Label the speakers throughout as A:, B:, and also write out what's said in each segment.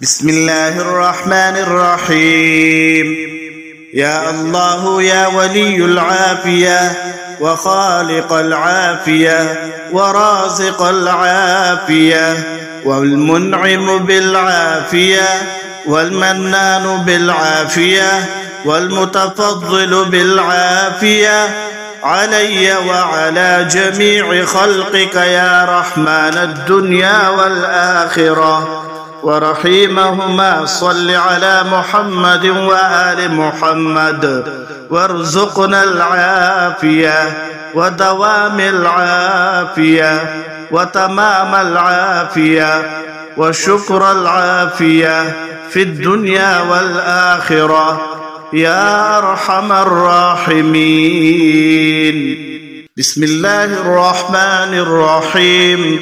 A: بسم الله الرحمن الرحيم. يا الله يا ولي العافية وخالق العافية ورازق العافية والمنعم بالعافية والمنان بالعافية والمتفضل بالعافية علي وعلى جميع خلقك يا رحمن الدنيا والآخرة ورحيمهما صل على محمد وآل محمد وارزقنا العافية ودوام العافية وتمام العافية وشكر العافية في الدنيا والآخرة يا أرحم الراحمين. بسم الله الرحمن الرحيم.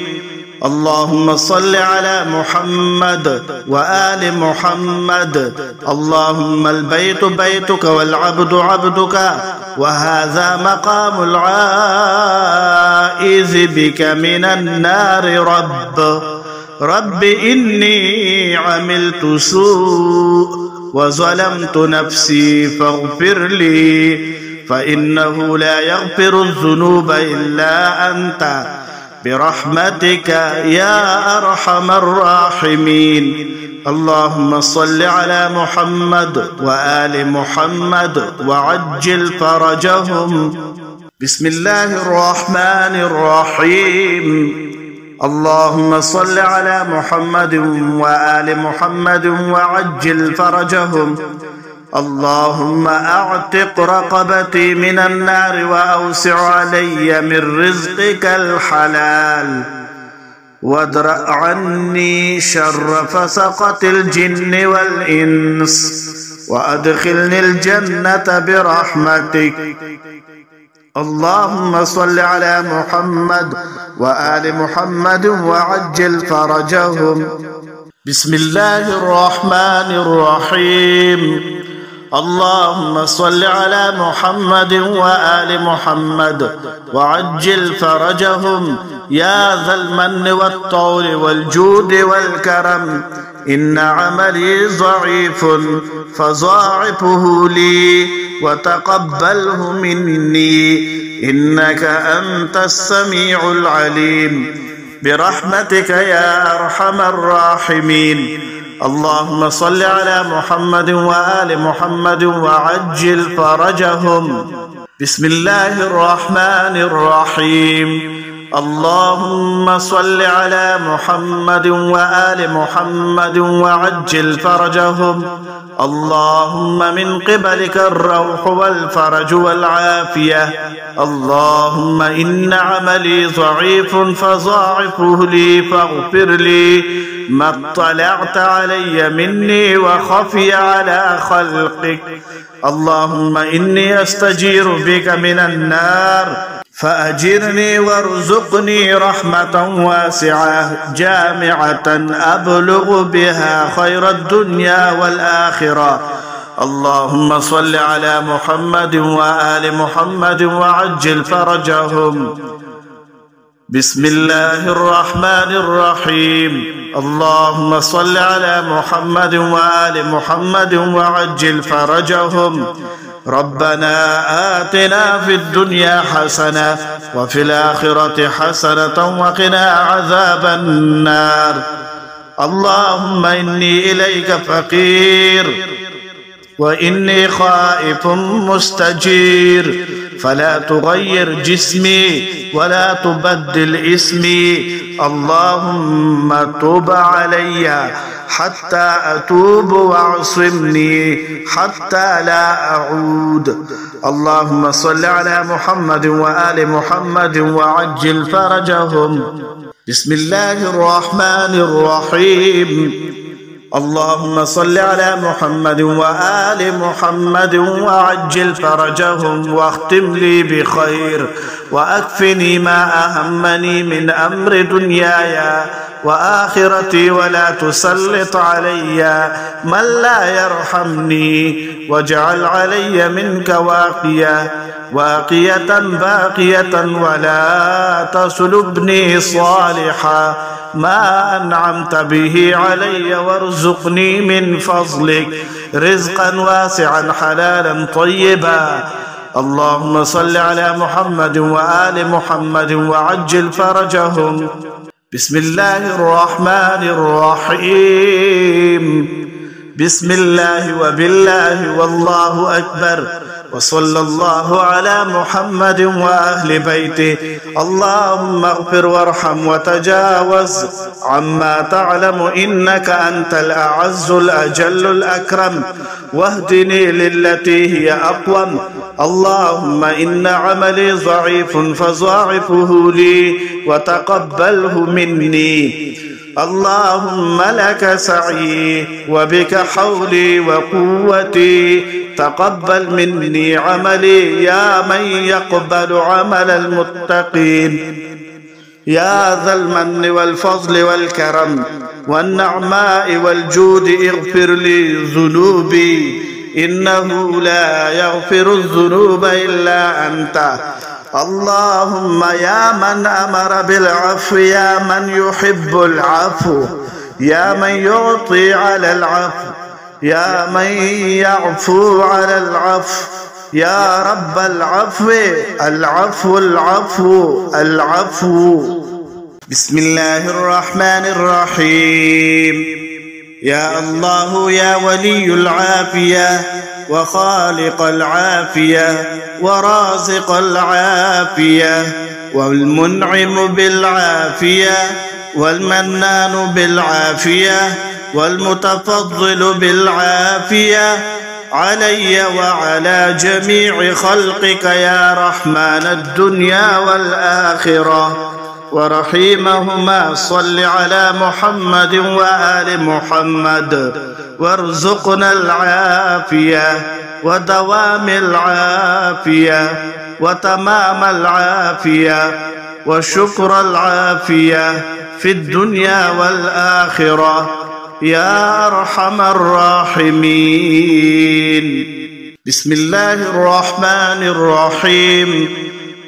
A: اللهم صل على محمد وآل محمد. اللهم البيت بيتك والعبد عبدك وهذا مقام العائذ بك من النار. رب إني عملت سوء وظلمت نفسي فاغفر لي فإنه لا يغفر الذنوب إلا أنت برحمتك يا أرحم الراحمين. اللهم صل على محمد وآل محمد وعجل فرجهم. بسم الله الرحمن الرحيم. اللهم صل على محمد وآل محمد وعجل فرجهم. اللهم أعتق رقبتي من النار وأوسع علي من رزقك الحلال وادرأ عني شر فسقة الجن والإنس وأدخلني الجنة برحمتك. اللهم صل على محمد وآل محمد وعجل فرجهم. بسم الله الرحمن الرحيم. اللهم صل على محمد وآل محمد وعجل فرجهم يا ذا المن والطول والجود والكرم. إن عملي ضعيف فضاعفه لي وتقبله مني إنك أنت السميع العليم برحمتك يا أرحم الراحمين. اللهم صل على محمد وآل محمد وعجل فرجهم. بسم الله الرحمن الرحيم. اللهم صل على محمد وآل محمد وعجل فرجهم. اللهم من قبلك الروح والفرج والعافية. اللهم إن عملي ضعيف فضاعفه لي فاغفر لي ما اطلعت علي مني وخفي على خلقك. اللهم إني أستجير بك من النار فأجرني وارزقني رحمة واسعة جامعة أبلغ بها خير الدنيا والآخرة. اللهم صل على محمد وآل محمد وعجل فرجهم. بسم الله الرحمن الرحيم. اللهم صل على محمد وآل محمد وعجل فرجهم. ربنا آتنا في الدنيا حسنة وفي الآخرة حسنة وقنا عذاب النار. اللهم إني إليك فقير وإني خائف مستجير فلا تغير جسمي ولا تبدل اسمي. اللهم تب علي حتى أتوب واعصمني حتى لا أعود. اللهم صل على محمد وآل محمد وعجل فرجهم. بسم الله الرحمن الرحيم. اللهم صل على محمد وآل محمد وعجل فرجهم واختم لي بخير وأكفني ما أهمني من أمر دنياي وآخرتي ولا تسلط علي من لا يرحمني، واجعل علي منك واقية باقية ولا تسلبني صالحا ما أنعمت به علي، وارزقني من فضلك رزقا واسعا حلالا طيبا. اللهم صل على محمد وآل محمد وعجل فرجهم. بسم الله الرحمن الرحيم. بسم الله وبالله والله أكبر، وصلى الله على محمد وأهل بيته. اللهم اغفر وارحم وتجاوز عما تعلم، إنك أنت الأعز الأجل الأكرم، واهدني للتي هي أقوم. اللهم إن عملي ضعيف فضاعفه لي وتقبله مني. اللهم لك سعي وبك حولي وقوتي، تقبل مني عملي يا من يقبل عمل المتقين. يا ذا المن والفضل والكرم والنعماء والجود، اغفر لي ذنوبي، إنه لا يغفر الذنوب إلا أنت. اللهم يا من أمر بالعفو، يا من يحب العفو، يا من يعطي على العفو، يا من يعفو على العفو، يا رب العفو، العفو العفو العفو. بسم الله الرحمن الرحيم. يا الله يا ولي العافية، وخالق العافية، ورازق العافية، والمنعم بالعافية، والمنان بالعافية، والمتفضل بالعافية علي وعلى جميع خلقك يا رحمن الدنيا والآخرة ورحيمهما. صل على محمد وآل محمد، وارزقنا العافية ودوام العافية وتمام العافية وشكر العافية في الدنيا والآخرة يا أرحم الراحمين. بسم الله الرحمن الرحيم.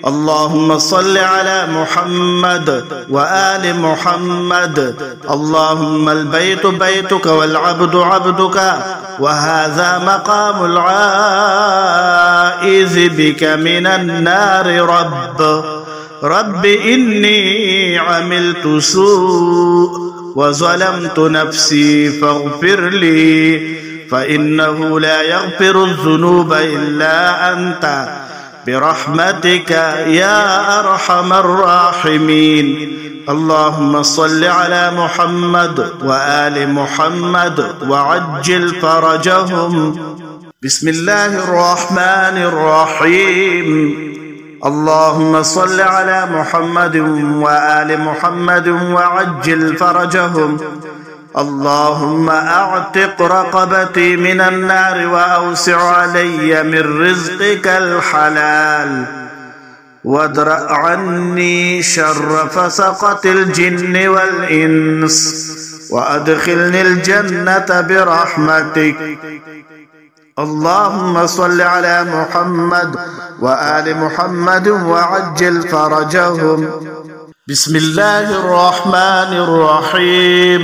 A: اللهم صل على محمد وآل محمد. اللهم البيت بيتك والعبد عبدك، وهذا مقام العائذ بك من النار. رب إني عملت سوء وظلمت نفسي فاغفر لي، فإنه لا يغفر الذنوب إلا أنت، برحمتك يا أرحم الراحمين. اللهم صل على محمد وآل محمد وعجل فرجهم. بسم الله الرحمن الرحيم. اللهم صل على محمد وآل محمد وعجل فرجهم. اللهم أعتق رقبتي من النار، وأوسع علي من رزقك الحلال، وادرأ عني شر فسقة الجن والإنس، وأدخلني الجنة برحمتك. اللهم صل على محمد وآل محمد وعجل فرجهم. بسم الله الرحمن الرحيم.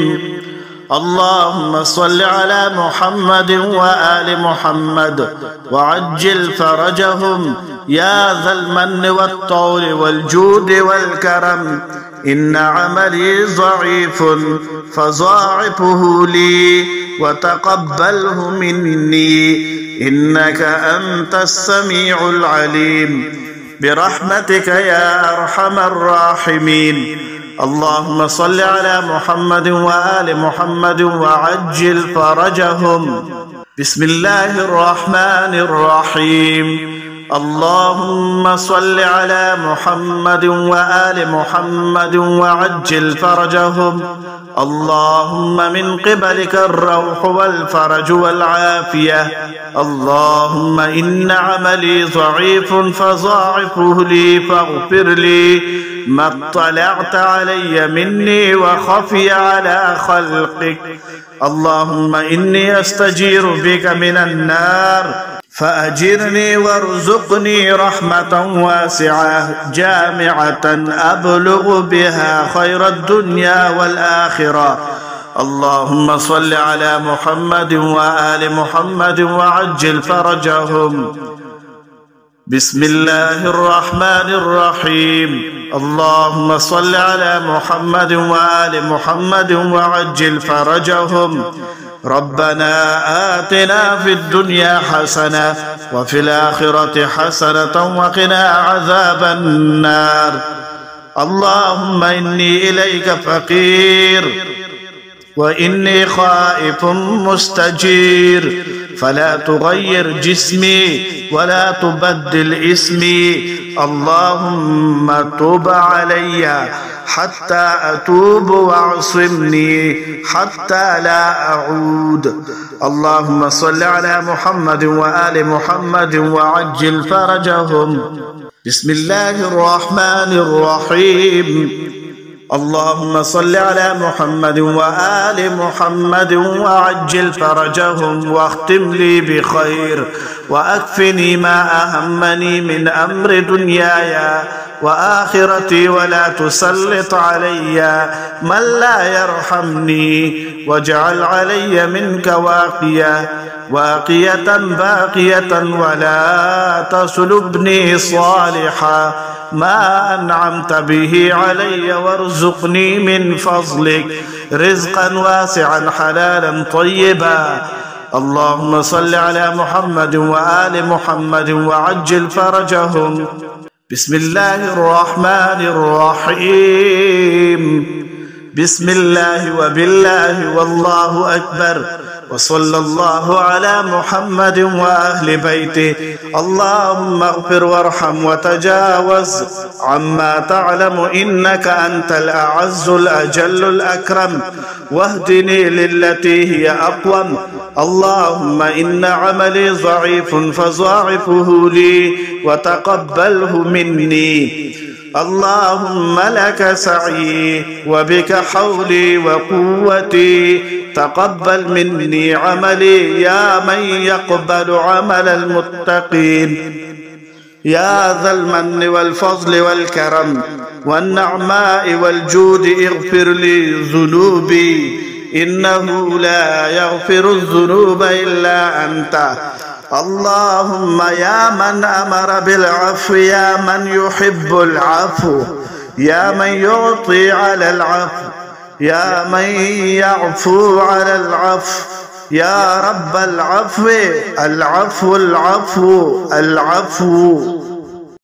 A: اللهم صل على محمد وآل محمد وعجل فرجهم. يا ذا المن والطول والجود والكرم، إن عملي ضعيف فضاعفه لي وتقبله مني، إنك أنت السميع العليم، برحمتك يا أرحم الراحمين. اللهم صل على محمد وآل محمد وعجل فرجهم. بسم الله الرحمن الرحيم. اللهم صل على محمد وآل محمد وعجل فرجهم. اللهم من قبلك الروح والفرج والعافية. اللهم إن عملي ضعيف فضاعفه لي فاغفر لي ما اطلعت علي مني وخفي على خلقك. اللهم إني أستجير بك من النار فأجرني وارزقني رحمة واسعة جامعة أبلغ بها خير الدنيا والآخرة. اللهم صل على محمد وآل محمد وعجل فرجهم. بسم الله الرحمن الرحيم. اللهم صل على محمد وآل محمد وعجل فرجهم. ربنا آتنا في الدنيا حسنة وفي الآخرة حسنة وقنا عذاب النار. اللهم إني إليك فقير وإني خائف مستجير، فلا تغير جسمي ولا تبدل اسمي. اللهم تب علي حتى أتوب واعصمني حتى لا أعود. اللهم صل على محمد وآل محمد وعجل فرجهم. بسم الله الرحمن الرحيم. اللهم صل على محمد وآل محمد وعجل فرجهم واختم لي بخير وأكفني ما أهمني من أمر دنياي وآخرتي ولا تسلط علي من لا يرحمني واجعل علي منك واقية باقية ولا تسلبني صالحا ما أنعمت به علي وارزقني من فضلك رزقا واسعا حلالا طيبا. اللهم صل على محمد وآل محمد وعجل فرجهم. بسم الله الرحمن الرحيم. بسم الله وبالله والله أكبر وصلى الله على محمد وأهل بيته. اللهم اغفر وارحم وتجاوز عما تعلم إنك أنت الأعز الأجل الأكرم واهدني للتي هي أقوم. اللهم إن عملي ضعيف فضاعفه لي وتقبله مني. اللهم لك سعي وبك حولي وقوتي تقبل مني عملي يا من يقبل عمل المتقين. يا ذا المن والفضل والكرم والنعماء والجود اغفر لي ذنوبي إنه لا يغفر الذنوب إلا أنت. اللهم يا من أمر بالعفو يا من يحب العفو يا من يعطي على العفو يا من يعفو على العفو يا رب العفو العفو العفو العفو